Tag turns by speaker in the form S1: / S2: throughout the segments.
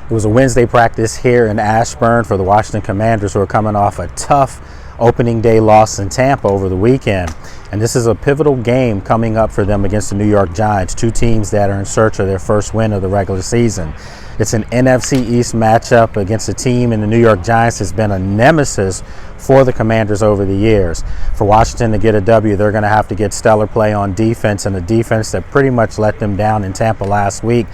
S1: It was a Wednesday practice here in Ashburn for the Washington Commanders, who are coming off a tough opening day loss in Tampa over the weekend. And this is a pivotal game coming up for them against the New York Giants, two teams that are in search of their first win of the regular season. It's an NFC East matchup against a team in the New York Giants that's been a nemesis for the Commanders over the years. For Washington to get a W, they're going to have to get stellar play on defense, and a defense that pretty much let them down in Tampa last week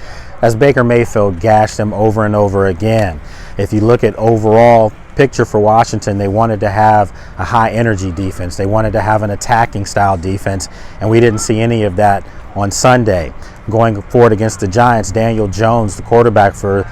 S1: as Baker Mayfield gashed them over and over again. If you look at overall picture for Washington, they wanted to have a high energy defense. They wanted to have an attacking style defense, and we didn't see any of that on Sunday. Going forward against the Giants, Daniel Jones, the quarterback for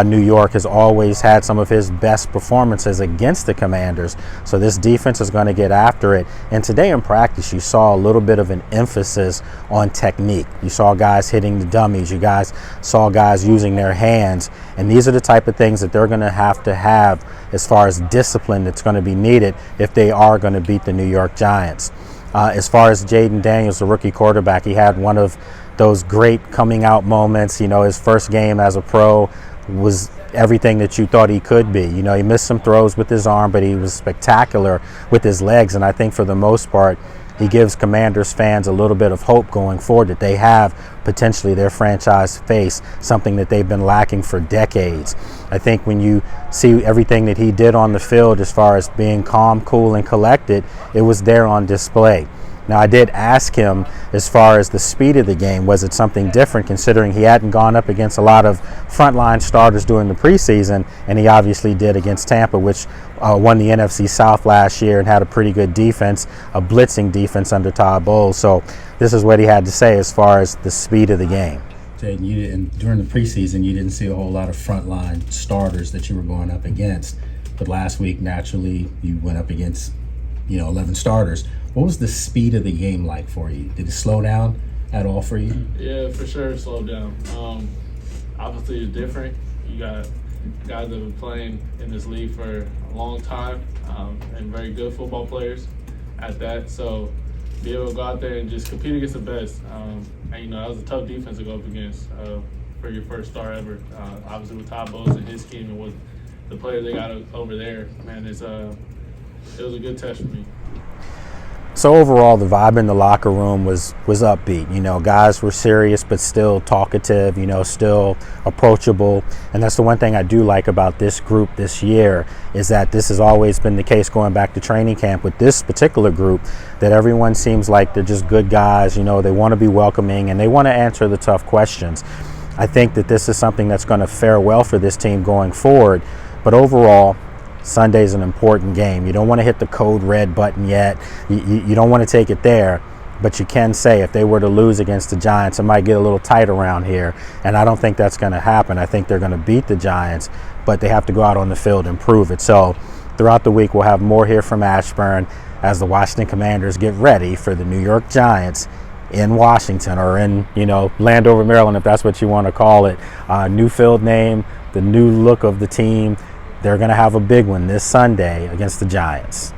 S1: New York, has always had some of his best performances against the Commanders. So this defense is going to get after it. And today in practice, you saw a little bit of an emphasis on technique. You saw guys hitting the dummies. You guys saw guys using their hands. And these are the type of things that they're going to have as far as discipline that's going to be needed if they are going to beat the New York Giants. As far as Jaden Daniels, the rookie quarterback, he had one of those great coming out moments. You know, his first game as a pro was everything that you thought he could be. You know, he missed some throws with his arm, but he was spectacular with his legs. And I think for the most part, he gives Commanders fans a little bit of hope going forward that they have potentially their franchise face, something that they've been lacking for decades. I think when you see everything that he did on the field as far as being calm, cool, and collected, it was there on display. Now, I did ask him as far as the speed of the game, was it something different considering he hadn't gone up against a lot of frontline starters during the preseason, and he obviously did against Tampa, which won the NFC South last year and had a pretty good defense, a blitzing defense under Todd Bowles. So this is what he had to say as far as the speed of the game. Jaden, during the preseason, you didn't see a whole lot of frontline starters that you were going up against, but last week, naturally, you went up against 11 starters. What was the speed of the game like for you? Did it slow down at all for you?
S2: Yeah, for sure it slowed down. Obviously, it's different. You got guys that have been playing in this league for a long time and very good football players at that. So be able to go out there and just compete against the best. And, that was a tough defense to go up against for your first start ever. Obviously, with Todd Bowles and his team and with the players they got over there, man, it was a good test for me.
S1: So overall, the vibe in the locker room was upbeat. Guys were serious but still talkative, still approachable. And that's the one thing I do like about this group this year, is that this has always been the case going back to training camp with this particular group, that everyone seems like they're just good guys. They want to be welcoming and they want to answer the tough questions. I think that this is something that's going to fare well for this team going forward. But overall, Sunday's an important game. You don't want to hit the code red button yet. You don't want to take it there, but you can say if they were to lose against the Giants, it might get a little tight around here, and I don't think that's going to happen. I think they're going to beat the Giants, but they have to go out on the field and prove it. So throughout the week, we'll have more here from Ashburn as the Washington Commanders get ready for the New York Giants in Washington, or in, Landover, Maryland, if that's what you want to call it. New field name, the new look of the team. They're going to have a big one this Sunday against the Giants.